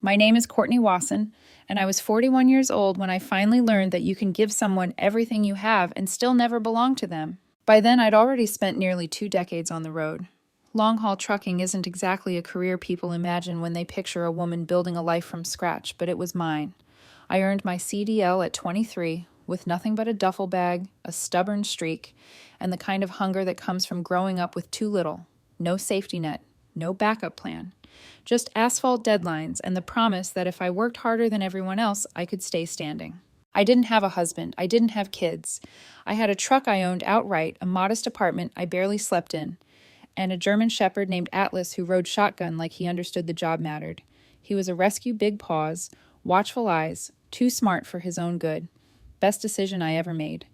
My name is Courtney Wasson, and I was 41 years old when I finally learned that you can give someone everything you have and still never belong to them. By then, I'd already spent nearly 2 decades on the road. Long-haul trucking isn't exactly a career people imagine when they picture a woman building a life from scratch, but it was mine. I earned my CDL at 23 with nothing but a duffel bag, a stubborn streak, and the kind of hunger that comes from growing up with too little. No safety net, no backup plan. Just asphalt deadlines and the promise that if I worked harder than everyone else, I could stay standing. I didn't have a husband. I didn't have kids. I had a truck I owned outright, a modest apartment I barely slept in, and a German shepherd named Atlas who rode shotgun like he understood the job mattered. He was a rescue big paws, watchful eyes, too smart for his own good. Best decision I ever made.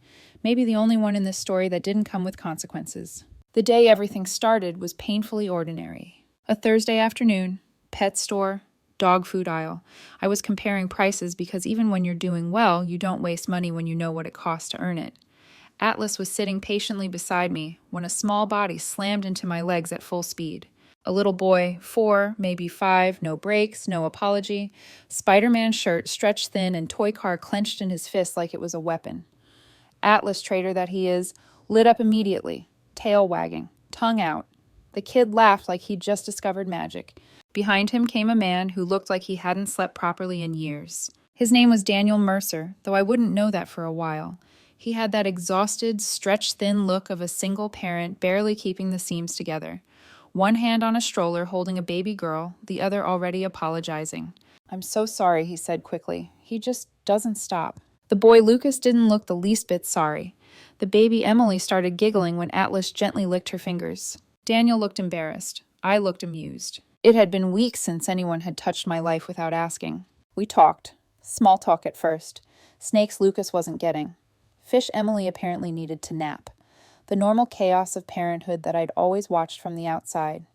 Maybe the only one in this story that didn't come with consequences. The day everything started was painfully ordinary. A Thursday afternoon, pet store, dog food aisle. I was comparing prices because even when you're doing well, you don't waste money when you know what it costs to earn it. Atlas was sitting patiently beside me when a small body slammed into my legs at full speed. A little boy, 4, maybe 5, no brakes, no apology, Spider-Man shirt stretched thin and toy car clenched in his fist like it was a weapon. Atlas traitor that he is, lit up immediately, tail wagging, tongue out. The kid laughed like he'd just discovered magic. Behind him came a man who looked like he hadn't slept properly in years. His name was Daniel Mercer, though I wouldn't know that for a while. He had that exhausted, stretched-thin look of a single parent barely keeping the seams together. One hand on a stroller holding a baby girl, the other already apologizing. "I'm so sorry," he said quickly. "He just doesn't stop." The boy Lucas didn't look the least bit sorry. The baby Emily started giggling when Atlas gently licked her fingers. Daniel looked embarrassed. I looked amused. It had been weeks since anyone had touched my life without asking. We talked. Small talk at first. Snakes Lucas wasn't getting. Fish Emily apparently needed to nap. The normal chaos of parenthood that I'd always watched from the outside.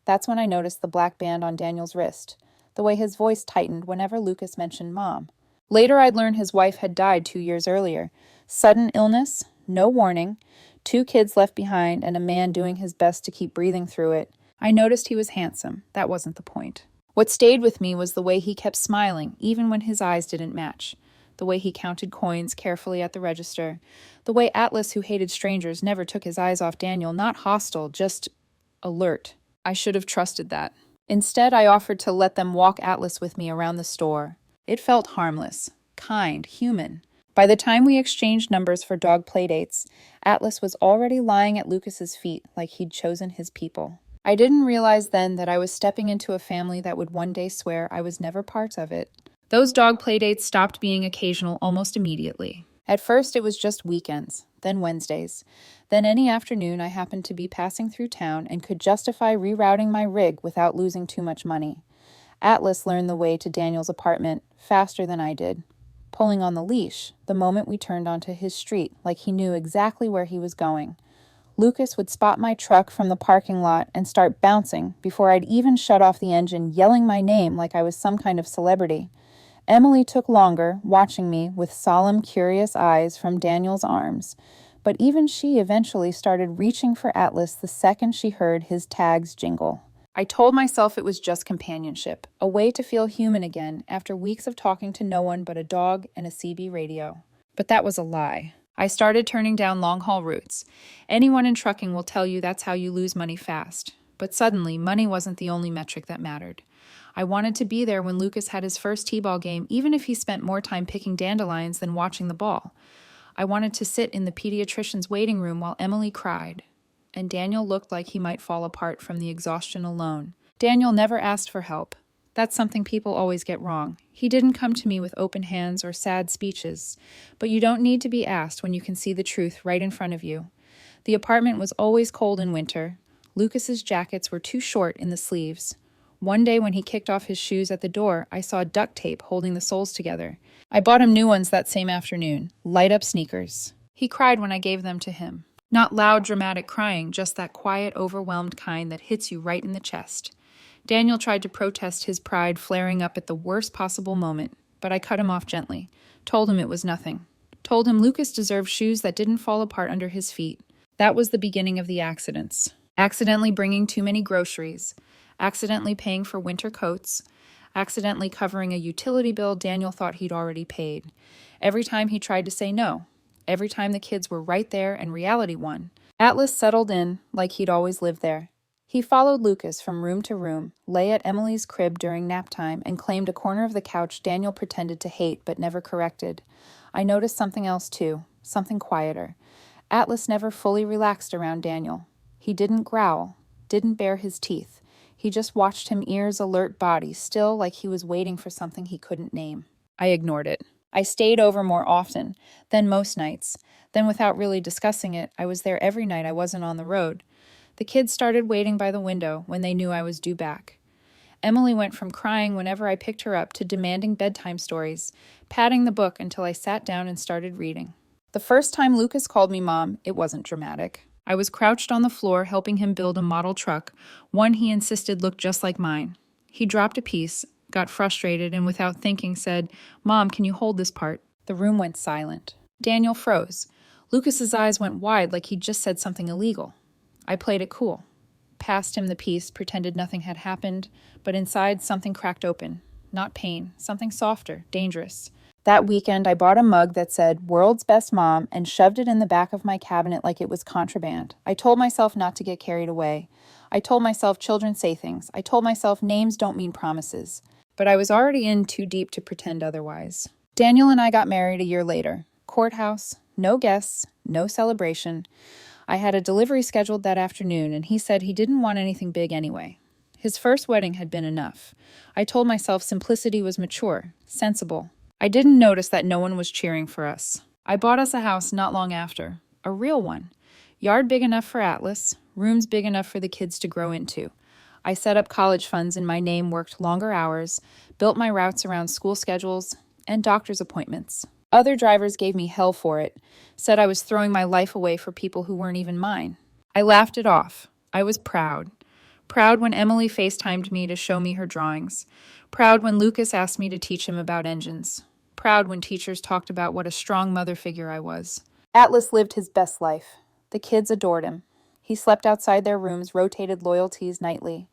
That's when I noticed the black band on Daniel's wrist, the way his voice tightened whenever Lucas mentioned Mom. Later I'd learned his wife had died 2 years earlier. Sudden illness, no warning, 2 kids left behind, and a man doing his best to keep breathing through it. I noticed he was handsome. That wasn't the point. What stayed with me was the way he kept smiling, even when his eyes didn't match. The way he counted coins carefully at the register. The way Atlas, who hated strangers, never took his eyes off Daniel, not hostile, just alert. I should have trusted that. Instead, I offered to let them walk Atlas with me around the store. It felt harmless, kind, human. By the time we exchanged numbers for dog playdates, Atlas was already lying at Lucas's feet like he'd chosen his people. I didn't realize then that I was stepping into a family that would one day swear I was never part of it. Those dog playdates stopped being occasional almost immediately. At first it was just weekends, then Wednesdays. Then any afternoon I happened to be passing through town and could justify rerouting my rig without losing too much money. Atlas learned the way to Daniel's apartment faster than I did, pulling on the leash the moment we turned onto his street like he knew exactly where he was going. Lucas would spot my truck from the parking lot and start bouncing before I'd even shut off the engine, yelling my name like I was some kind of celebrity. Emily took longer, watching me with solemn, curious eyes from Daniel's arms, but even she eventually started reaching for Atlas the second she heard his tags jingle. I told myself it was just companionship, a way to feel human again after weeks of talking to no one but a dog and a CB radio. But that was a lie. I started turning down long-haul routes. Anyone in trucking will tell you that's how you lose money fast. But suddenly, money wasn't the only metric that mattered. I wanted to be there when Lucas had his first t-ball game, even if he spent more time picking dandelions than watching the ball. I wanted to sit in the pediatrician's waiting room while Emily cried, and Daniel looked like he might fall apart from the exhaustion alone. Daniel never asked for help. That's something people always get wrong. He didn't come to me with open hands or sad speeches, but you don't need to be asked when you can see the truth right in front of you. The apartment was always cold in winter. Lucas's jackets were too short in the sleeves. One day when he kicked off his shoes at the door, I saw duct tape holding the soles together. I bought him new ones that same afternoon, light-up sneakers. He cried when I gave them to him. Not loud, dramatic crying, just that quiet, overwhelmed kind that hits you right in the chest. Daniel tried to protest his pride flaring up at the worst possible moment, but I cut him off gently. Told him it was nothing. Told him Lucas deserved shoes that didn't fall apart under his feet. That was the beginning of the accidents. Accidentally bringing too many groceries. Accidentally paying for winter coats. accidentally covering a utility bill Daniel thought he'd already paid. Every time he tried to say no. Every time the kids were right there and reality won. Atlas settled in like he'd always lived there. He followed Lucas from room to room, lay at Emily's crib during nap time, and claimed a corner of the couch Daniel pretended to hate but never corrected. I noticed something else too, something quieter. Atlas never fully relaxed around Daniel. He didn't growl, didn't bare his teeth. He just watched him, ears alert, body still, like he was waiting for something he couldn't name. I ignored it. I stayed over more often than most nights. Then, without really discussing it, I was there every night I wasn't on the road. The kids started waiting by the window when they knew I was due back. Emily went from crying whenever I picked her up to demanding bedtime stories, patting the book until I sat down and started reading. The first time Lucas called me Mom, it wasn't dramatic. I was crouched on the floor helping him build a model truck, one he insisted looked just like mine. He dropped a piece, got frustrated, and without thinking said, "Mom, can you hold this part?" The room went silent. Daniel froze. Lucas's eyes went wide like he'd just said something illegal. I played it cool. Passed him the piece, pretended nothing had happened, but inside something cracked open. Not pain, something softer, dangerous. That weekend, I bought a mug that said, "World's Best Mom," and shoved it in the back of my cabinet like it was contraband. I told myself not to get carried away. I told myself children say things. I told myself names don't mean promises. But I was already in too deep to pretend otherwise. Daniel and I got married a year later. Courthouse, no guests, no celebration. I had a delivery scheduled that afternoon, and he said he didn't want anything big anyway. His first wedding had been enough. I told myself simplicity was mature, sensible. I didn't notice that no one was cheering for us. I bought us a house not long after, a real one. Yard big enough for Atlas, rooms big enough for the kids to grow into. I set up college funds in my name, worked longer hours, built my routes around school schedules and doctor's appointments. Other drivers gave me hell for it, said I was throwing my life away for people who weren't even mine. I laughed it off. I was proud. Proud when Emily FaceTimed me to show me her drawings. Proud when Lucas asked me to teach him about engines. Proud when teachers talked about what a strong mother figure I was. Atlas lived his best life. The kids adored him. He slept outside their rooms, rotated loyalties nightly.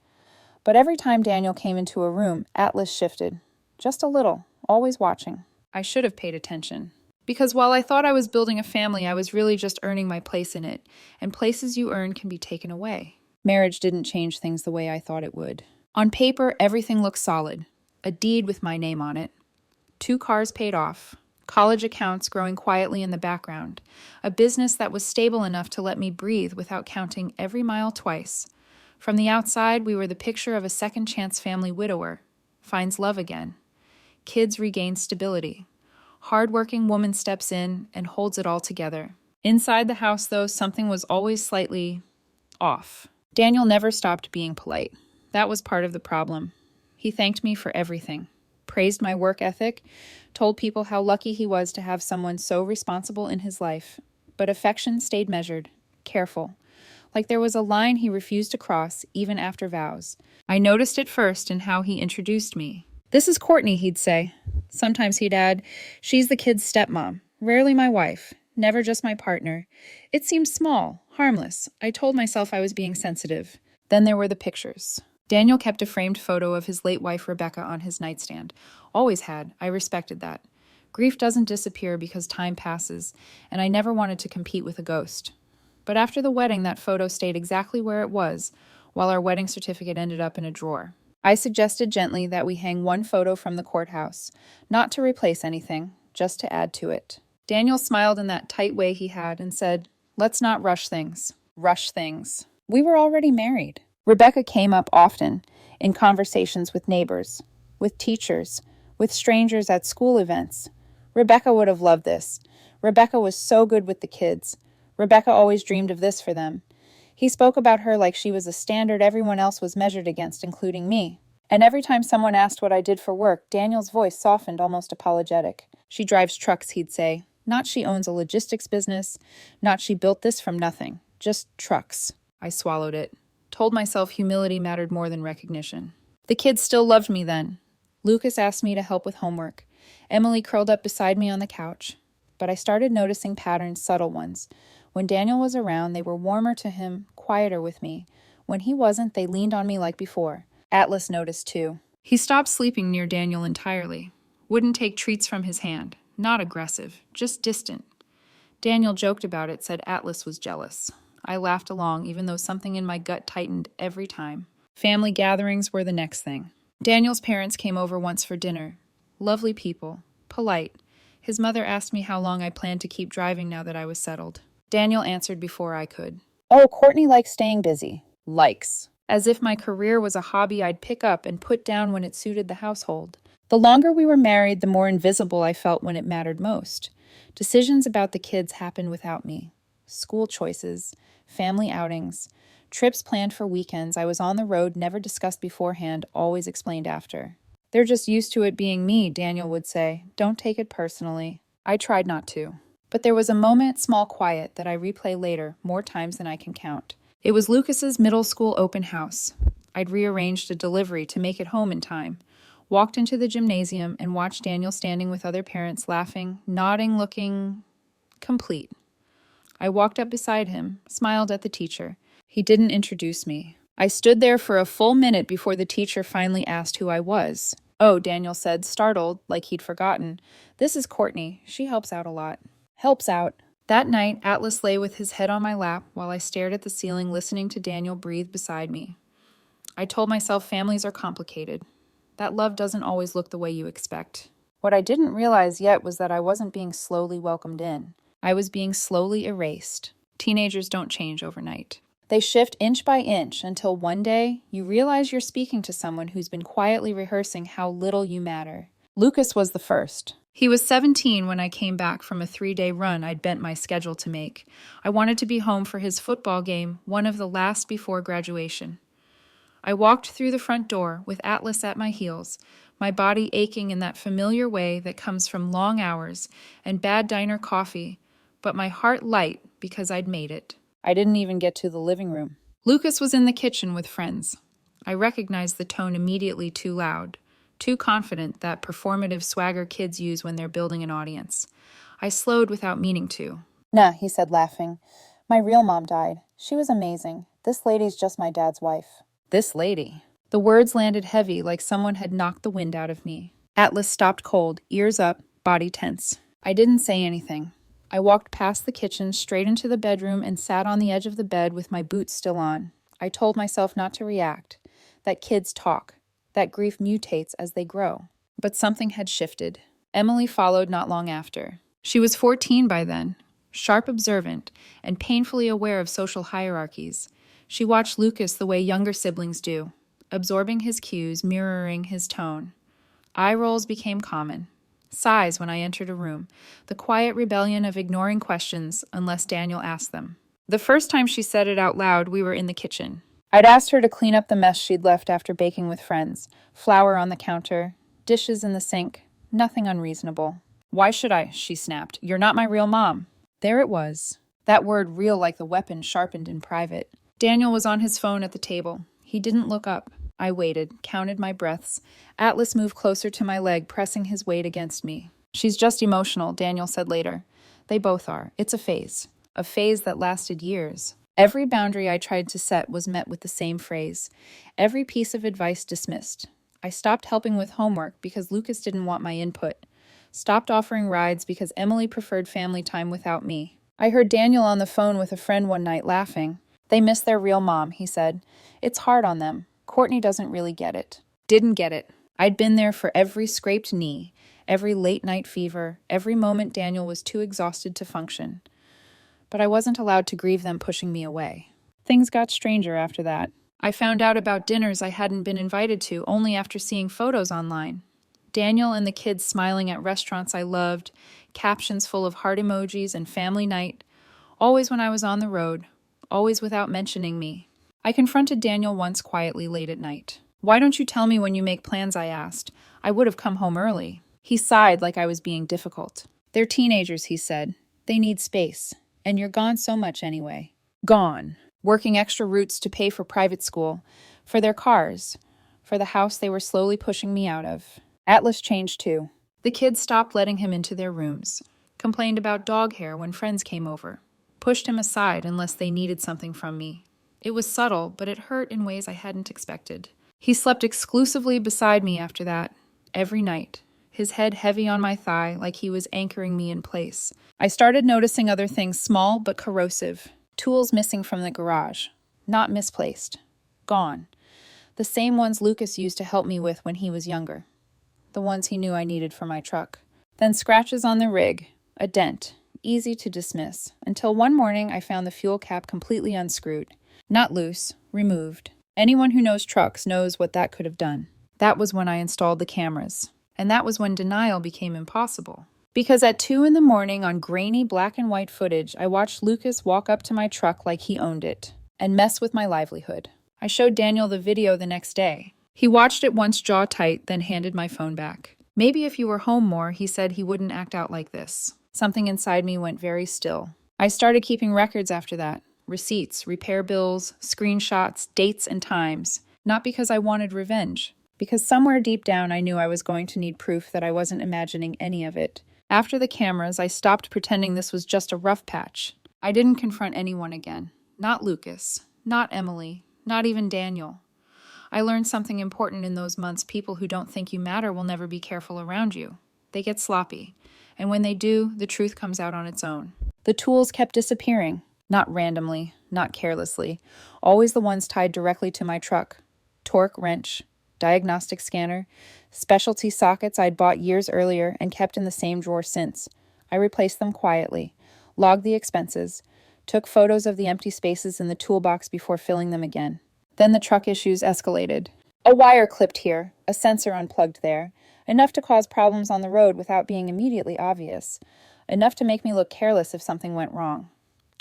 But every time Daniel came into a room, Atlas shifted. Just a little, always watching. I should have paid attention. Because while I thought I was building a family, I was really just earning my place in it. And places you earn can be taken away. Marriage didn't change things the way I thought it would. On paper, everything looked solid. A deed with my name on it. 2 cars paid off. College accounts growing quietly in the background. A business that was stable enough to let me breathe without counting every mile twice. From the outside, we were the picture of a second-chance family widower. Finds love again. Kids regain stability. Hard-working woman steps in and holds it all together. Inside the house, though, something was always slightly off. Daniel never stopped being polite. That was part of the problem. He thanked me for everything. Praised my work ethic, told people how lucky he was to have someone so responsible in his life. But affection stayed measured, careful. Like there was a line he refused to cross, even after vows. I noticed it first in how he introduced me. "This is Courtney," he'd say. Sometimes he'd add, "She's the kid's stepmom. Rarely my wife. Never just my partner." It seemed small, harmless. I told myself I was being sensitive. Then there were the pictures. Daniel kept a framed photo of his late wife Rebecca on his nightstand. Always had. I respected that. Grief doesn't disappear because time passes, and I never wanted to compete with a ghost. But after the wedding, that photo stayed exactly where it was, while our wedding certificate ended up in a drawer. I suggested gently that we hang one photo from the courthouse, not to replace anything, just to add to it. Daniel smiled in that tight way he had and said, "Let's not rush things. Rush things." We were already married. Rebecca came up often, in conversations with neighbors, with teachers, with strangers at school events. Rebecca would have loved this. Rebecca was so good with the kids. Rebecca always dreamed of this for them. He spoke about her like she was a standard everyone else was measured against, including me. And every time someone asked what I did for work, Daniel's voice softened, almost apologetic. "She drives trucks," he'd say. "Not she owns a logistics business. Not she built this from nothing. Just trucks." I swallowed it. Told myself humility mattered more than recognition. The kids still loved me then. Lucas asked me to help with homework. Emily curled up beside me on the couch. But I started noticing patterns, subtle ones. When Daniel was around, they were warmer to him, quieter with me. When he wasn't, they leaned on me like before. Atlas noticed too. He stopped sleeping near Daniel entirely. Wouldn't take treats from his hand. Not aggressive, just distant. Daniel joked about it, said Atlas was jealous. I laughed along, even though something in my gut tightened every time. Family gatherings were the next thing. Daniel's parents came over once for dinner. Lovely people. Polite. His mother asked me how long I planned to keep driving now that I was settled. Daniel answered before I could. Oh, Courtney likes staying busy. Likes. As if my career was a hobby I'd pick up and put down when it suited the household. The longer we were married, the more invisible I felt when it mattered most. Decisions about the kids happened without me. School choices, family outings, trips planned for weekends I was on the road, never discussed beforehand, always explained after. They're just used to it being me, Daniel would say. Don't take it personally. I tried not to. But there was a moment, small quiet, that I replay later, more times than I can count. It was Lucas's middle school open house. I'd rearranged a delivery to make it home in time. Walked into the gymnasium and watched Daniel standing with other parents, laughing, nodding, looking complete. I walked up beside him, smiled at the teacher. He didn't introduce me. I stood there for a full minute before the teacher finally asked who I was. Oh, Daniel said, startled, like he'd forgotten. This is Courtney. She helps out a lot. Helps out. That night, Atlas lay with his head on my lap while I stared at the ceiling, listening to Daniel breathe beside me. I told myself families are complicated. That love doesn't always look the way you expect. What I didn't realize yet was that I wasn't being slowly welcomed in. I was being slowly erased. Teenagers don't change overnight. They shift inch by inch until one day you realize you're speaking to someone who's been quietly rehearsing how little you matter. Lucas was the first. He was 17 when I came back from a 3-day run I'd bent my schedule to make. I wanted to be home for his football game, one of the last before graduation. I walked through the front door with Atlas at my heels, my body aching in that familiar way that comes from long hours and bad diner coffee, but my heart light because I'd made it. I didn't even get to the living room. Lucas was in the kitchen with friends. I recognized the tone immediately, too loud, too confident, that performative swagger kids use when they're building an audience. I slowed without meaning to. Nah, he said, laughing. My real mom died. She was amazing. This lady's just my dad's wife. This lady. The words landed heavy, like someone had knocked the wind out of me. Atlas stopped cold, ears up, body tense. I didn't say anything. I walked past the kitchen, straight into the bedroom, and sat on the edge of the bed with my boots still on. I told myself not to react, that kids talk, that grief mutates as they grow. But something had shifted. Emily followed not long after. She was 14 by then, sharp, observant, and painfully aware of social hierarchies. She watched Lucas the way younger siblings do, absorbing his cues, mirroring his tone. Eye rolls became common. Sighs when I entered a room, the quiet rebellion of ignoring questions unless Daniel asked them. The first time she said it out loud, we were in the kitchen. I'd asked her to clean up the mess she'd left after baking with friends. Flour on the counter, dishes in the sink, nothing unreasonable. Why should I? She snapped. You're not my real mom. There it was. That word real like the weapon sharpened in private. Daniel was on his phone at the table. He didn't look up. I waited, counted my breaths. Atlas moved closer to my leg, pressing his weight against me. She's just emotional, Daniel said later. They both are. It's a phase that lasted years. Every boundary I tried to set was met with the same phrase. Every piece of advice dismissed. I stopped helping with homework because Lucas didn't want my input. Stopped offering rides because Emily preferred family time without me. I heard Daniel on the phone with a friend one night laughing. They miss their real mom, he said. It's hard on them. Courtney doesn't really get it. Didn't get it. I'd been there for every scraped knee, every late-night fever, every moment Daniel was too exhausted to function. But I wasn't allowed to grieve them pushing me away. Things got stranger after that. I found out about dinners I hadn't been invited to only after seeing photos online. Daniel and the kids smiling at restaurants I loved, captions full of heart emojis and family night, always when I was on the road, always without mentioning me. I confronted Daniel once quietly late at night. Why don't you tell me when you make plans, I asked. I would have come home early. He sighed like I was being difficult. They're teenagers, he said. They need space. And you're gone so much anyway. Gone. Working extra routes to pay for private school, for their cars, for the house they were slowly pushing me out of. Atlas changed too. The kids stopped letting him into their rooms, complained about dog hair when friends came over, pushed him aside unless they needed something from me. It was subtle, but it hurt in ways I hadn't expected. He slept exclusively beside me after that, every night, his head heavy on my thigh like he was anchoring me in place. I started noticing other things small but corrosive. Tools missing from the garage. Not misplaced. Gone. The same ones Lucas used to help me with when he was younger. The ones he knew I needed for my truck. Then scratches on the rig. A dent. Easy to dismiss. Until one morning I found the fuel cap completely unscrewed. Not loose. Removed. Anyone who knows trucks knows what that could have done. That was when I installed the cameras. And that was when denial became impossible. Because at 2 in the morning on grainy black and white footage, I watched Lucas walk up to my truck like he owned it, and mess with my livelihood. I showed Daniel the video the next day. He watched it once jaw tight, then handed my phone back. Maybe if you were home more, he said he wouldn't act out like this. Something inside me went very still. I started keeping records after that. Receipts, repair bills, screenshots, dates and times. Not because I wanted revenge. Because somewhere deep down I knew I was going to need proof that I wasn't imagining any of it. After the cameras, I stopped pretending this was just a rough patch. I didn't confront anyone again. Not Lucas. Not Emily. Not even Daniel. I learned something important in those months. People who don't think you matter will never be careful around you. They get sloppy. And when they do, the truth comes out on its own. The tools kept disappearing. Not randomly, not carelessly. Always the ones tied directly to my truck. Torque wrench, diagnostic scanner, specialty sockets I'd bought years earlier and kept in the same drawer since. I replaced them quietly, logged the expenses, took photos of the empty spaces in the toolbox before filling them again. Then the truck issues escalated. A wire clipped here, a sensor unplugged there, enough to cause problems on the road without being immediately obvious, enough to make me look careless if something went wrong.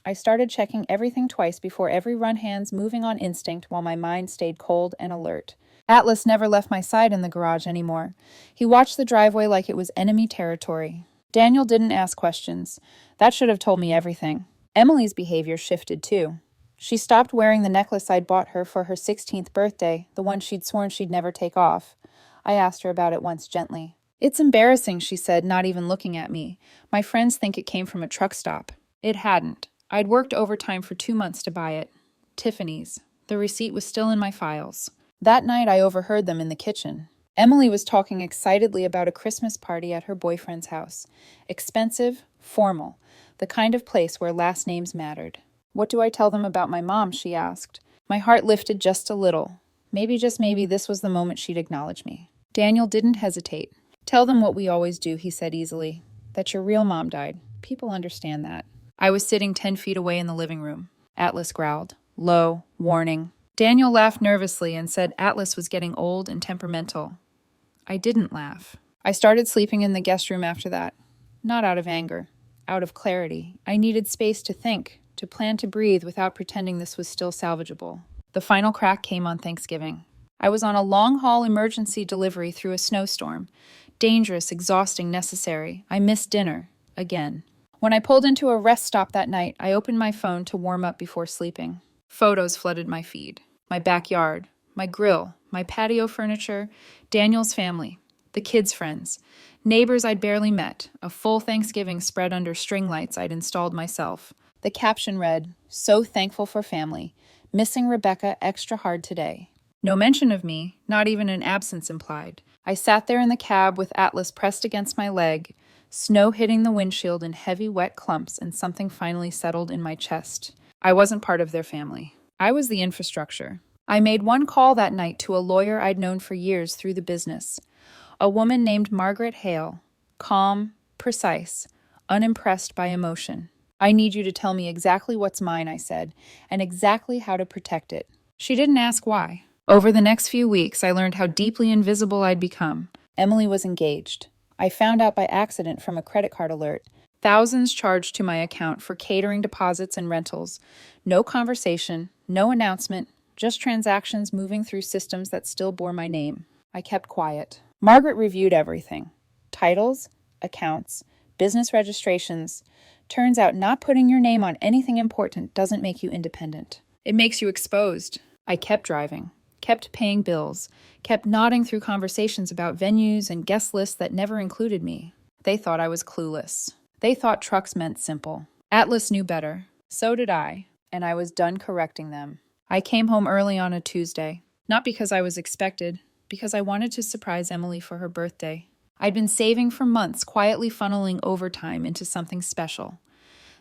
I started checking everything twice before every run, hands moving on instinct while my mind stayed cold and alert. Atlas never left my side in the garage anymore. He watched the driveway like it was enemy territory. Daniel didn't ask questions. That should have told me everything. Emily's behavior shifted too. She stopped wearing the necklace I'd bought her for her 16th birthday, the one she'd sworn she'd never take off. I asked her about it once gently. It's embarrassing, she said, not even looking at me. My friends think it came from a truck stop. It hadn't. I'd worked overtime for 2 months to buy it. Tiffany's. The receipt was still in my files. That night I overheard them in the kitchen. Emily was talking excitedly about a Christmas party at her boyfriend's house. Expensive, formal, the kind of place where last names mattered. What do I tell them about my mom, she asked. My heart lifted just a little. Maybe, just maybe, this was the moment she'd acknowledge me. Daniel didn't hesitate. Tell them what we always do, he said easily. That your real mom died. People understand that. I was sitting 10 feet away in the living room. Atlas growled. Low, warning. Daniel laughed nervously and said Atlas was getting old and temperamental. I didn't laugh. I started sleeping in the guest room after that. Not out of anger. Out of clarity. I needed space to think, to plan to breathe without pretending this was still salvageable. The final crack came on Thanksgiving. I was on a long-haul emergency delivery through a snowstorm. Dangerous, exhausting, necessary. I missed dinner. Again. When I pulled into a rest stop that night, I opened my phone to warm up before sleeping. Photos flooded my feed. My backyard, my grill, my patio furniture, Daniel's family, the kids' friends, neighbors I'd barely met, a full Thanksgiving spread under string lights I'd installed myself. The caption read, "So thankful for family. Missing Rebecca extra hard today." No mention of me, not even an absence implied. I sat there in the cab with Atlas pressed against my leg, snow hitting the windshield in heavy, wet clumps, and something finally settled in my chest. I wasn't part of their family. I was the infrastructure. I made one call that night to a lawyer I'd known for years through the business. A woman named Margaret Hale. Calm, precise, unimpressed by emotion. I need you to tell me exactly what's mine, I said, and exactly how to protect it. She didn't ask why. Over the next few weeks, I learned how deeply invisible I'd become. Emily was engaged. I found out by accident from a credit card alert. Thousands charged to my account for catering deposits and rentals. No conversation, no announcement, just transactions moving through systems that still bore my name. I kept quiet. Margaret reviewed everything. Titles, accounts, business registrations. Turns out not putting your name on anything important doesn't make you independent. It makes you exposed. I kept driving, kept paying bills, kept nodding through conversations about venues and guest lists that never included me. They thought I was clueless. They thought trucks meant simple. Atlas knew better. So did I, and I was done correcting them. I came home early on a Tuesday. Not because I was expected, because I wanted to surprise Emily for her birthday. I'd been saving for months, quietly funneling overtime into something special.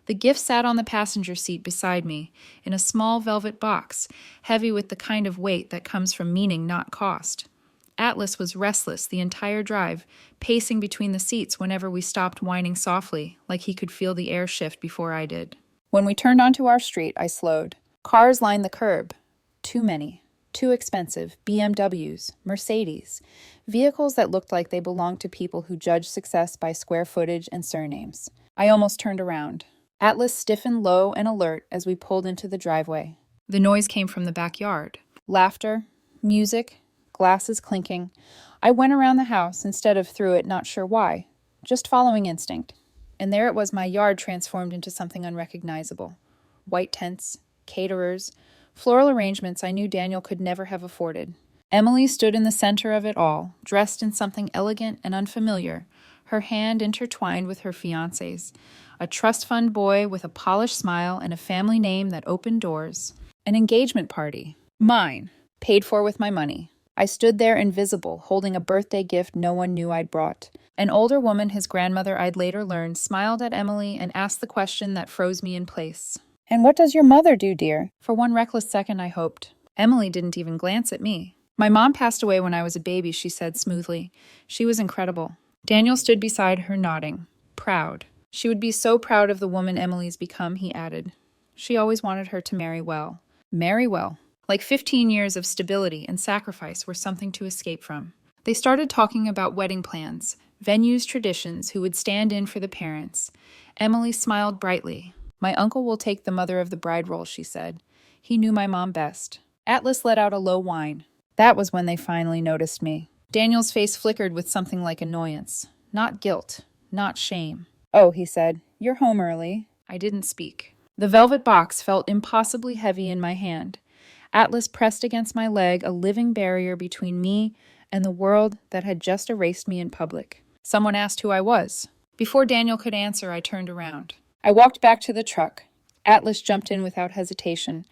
The gift sat on the passenger seat beside me, in a small velvet box, heavy with the kind of weight that comes from meaning, not cost. Atlas was restless the entire drive, pacing between the seats whenever we stopped whining softly, like he could feel the air shift before I did. When we turned onto our street, I slowed. Cars lined the curb. Too many. Too expensive. BMWs. Mercedes. Vehicles that looked like they belonged to people who judged success by square footage and surnames. I almost turned around. Atlas stiffened low and alert as we pulled into the driveway. The noise came from the backyard. Laughter, music, glasses clinking. I went around the house instead of through it, not sure why, just following instinct. And there it was, my yard transformed into something unrecognizable. White tents, caterers, floral arrangements I knew Daniel could never have afforded. Emily stood in the center of it all, dressed in something elegant and unfamiliar, her hand intertwined with her fiancé's. A trust fund boy with a polished smile and a family name that opened doors. An engagement party. Mine. Paid for with my money. I stood there invisible, holding a birthday gift no one knew I'd brought. An older woman, his grandmother I'd later learned, smiled at Emily and asked the question that froze me in place. "And what does your mother do, dear?" For one reckless second I hoped. Emily didn't even glance at me. "My mom passed away when I was a baby," she said smoothly. "She was incredible." Daniel stood beside her, nodding. Proud. She would be so proud of the woman Emily's become, he added. She always wanted her to marry well. Marry well. Like 15 years of stability and sacrifice were something to escape from. They started talking about wedding plans, venues, traditions, who would stand in for the parents. Emily smiled brightly. "My uncle will take the mother of the bride role," she said. "He knew my mom best." Atlas let out a low whine. That was when they finally noticed me. Daniel's face flickered with something like annoyance. Not guilt. Not shame. "Oh," he said, "you're home early." I didn't speak. The velvet box felt impossibly heavy in my hand. Atlas pressed against my leg, a living barrier between me and the world that had just erased me in public. Someone asked who I was. Before Daniel could answer, I turned around. I walked back to the truck. Atlas jumped in without hesitation.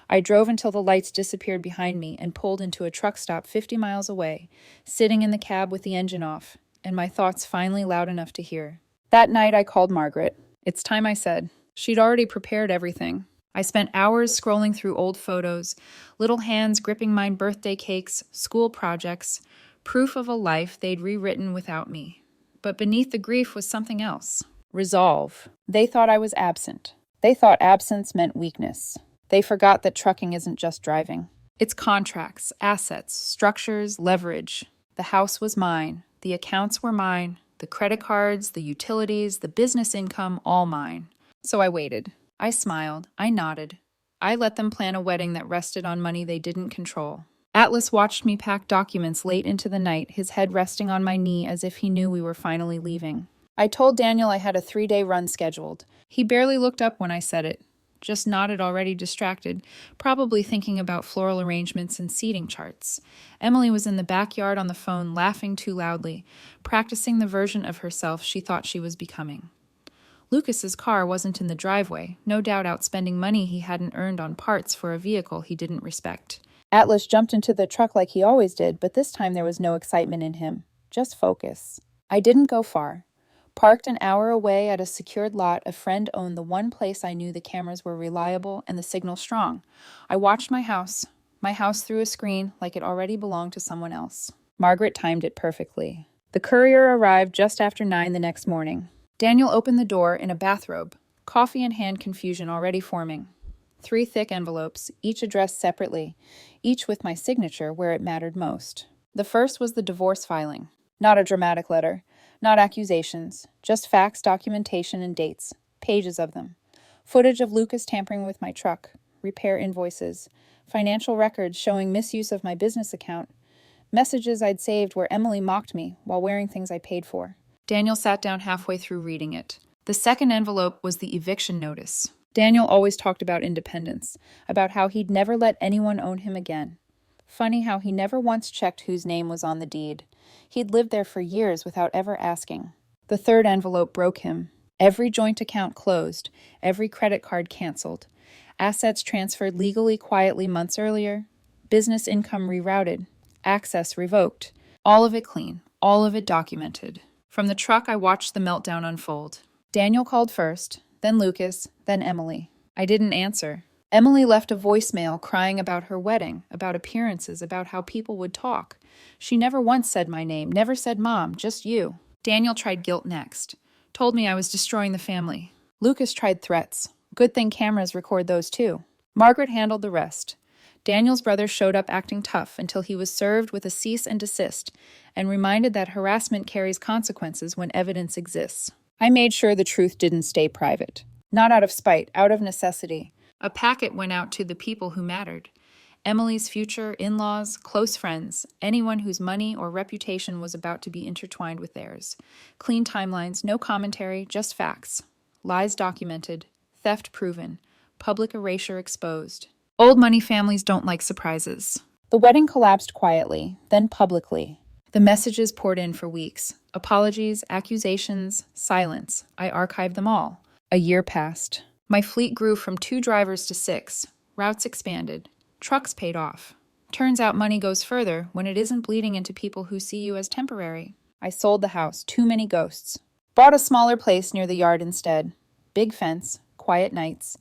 I drove until the lights disappeared behind me and pulled into a truck stop 50 miles away, sitting in the cab with the engine off, and my thoughts finally loud enough to hear. That night I called Margaret. "It's time," I said. She'd already prepared everything. I spent hours scrolling through old photos, little hands gripping my birthday cakes, school projects, proof of a life they'd rewritten without me. But beneath the grief was something else. Resolve. They thought I was absent. They thought absence meant weakness. They forgot that trucking isn't just driving. It's contracts, assets, structures, leverage. The house was mine. The accounts were mine. The credit cards, the utilities, the business income, all mine. So I waited. I smiled. I nodded. I let them plan a wedding that rested on money they didn't control. Atlas watched me pack documents late into the night, his head resting on my knee as if he knew we were finally leaving. I told Daniel I had a 3-day run scheduled. He barely looked up when I said it, just nodded, already distracted, probably thinking about floral arrangements and seating charts. Emily was in the backyard on the phone, laughing too loudly, practicing the version of herself she thought she was becoming. Lucas's car wasn't in the driveway, no doubt out spending money he hadn't earned on parts for a vehicle he didn't respect. Atlas jumped into the truck like he always did, but this time there was no excitement in him, just focus. I didn't go far. Parked an hour away at a secured lot, a friend owned the one place I knew the cameras were reliable and the signal strong. I watched my house through a screen like it already belonged to someone else. Margaret timed it perfectly. The courier arrived just after 9 the next morning. Daniel opened the door in a bathrobe, coffee in hand, confusion already forming. 3 thick envelopes, each addressed separately, each with my signature where it mattered most. The first was the divorce filing. Not a dramatic letter, not accusations, just facts, documentation, and dates. Pages of them. Footage of Lucas tampering with my truck, repair invoices, financial records showing misuse of my business account, messages I'd saved where Emily mocked me while wearing things I paid for. Daniel sat down halfway through reading it. The second envelope was the eviction notice. Daniel always talked about independence, about how he'd never let anyone own him again. Funny how he never once checked whose name was on the deed. He'd lived there for years without ever asking. The third envelope broke him. Every joint account closed, every credit card canceled. Assets transferred legally, quietly months earlier, business income rerouted, access revoked. All of it clean, all of it documented. From the truck, I watched the meltdown unfold. Daniel called first, then Lucas, then Emily. I didn't answer. Emily left a voicemail crying about her wedding, about appearances, about how people would talk. She never once said my name, never said Mom, just you. Daniel tried guilt next. Told me I was destroying the family. Lucas tried threats. Good thing cameras record those too. Margaret handled the rest. Daniel's brother showed up acting tough until he was served with a cease and desist and reminded that harassment carries consequences when evidence exists. I made sure the truth didn't stay private. Not out of spite, out of necessity. A packet went out to the people who mattered. Emily's future, in-laws, close friends, anyone whose money or reputation was about to be intertwined with theirs. Clean timelines, no commentary, just facts. Lies documented, theft proven, public erasure exposed. Old money families don't like surprises. The wedding collapsed quietly, then publicly. The messages poured in for weeks. Apologies, accusations, silence. I archived them all. A year passed. My fleet grew from 2 drivers to 6. Routes expanded. Trucks paid off. Turns out money goes further when it isn't bleeding into people who see you as temporary. I sold the house. Too many ghosts. Bought a smaller place near the yard instead. Big fence. Quiet nights.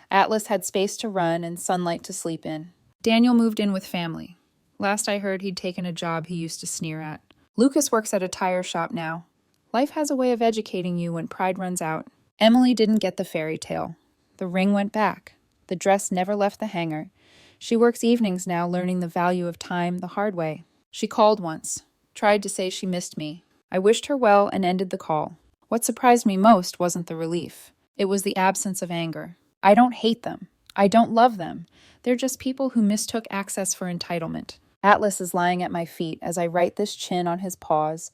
Atlas had space to run and sunlight to sleep in. Daniel moved in with family. Last I heard, he'd taken a job he used to sneer at. Lucas works at a tire shop now. Life has a way of educating you when pride runs out. Emily didn't get the fairy tale. The ring went back. The dress never left the hanger. She works evenings now, learning the value of time the hard way. She called once. Tried to say she missed me. I wished her well and ended the call. What surprised me most wasn't the relief. It was the absence of anger. I don't hate them. I don't love them. They're just people who mistook access for entitlement. Atlas is lying at my feet as I write this chin on his paws,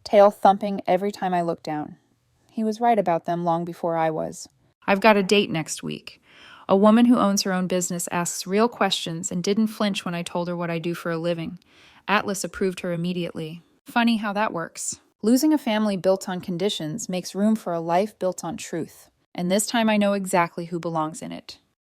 tail thumping every time I look down. He was right about them long before I was. I've got a date next week. A woman who owns her own business asks real questions and didn't flinch when I told her what I do for a living. Atlas approved her immediately. Funny how that works. Losing a family built on conditions makes room for a life built on truth. And this time I know exactly who belongs in it.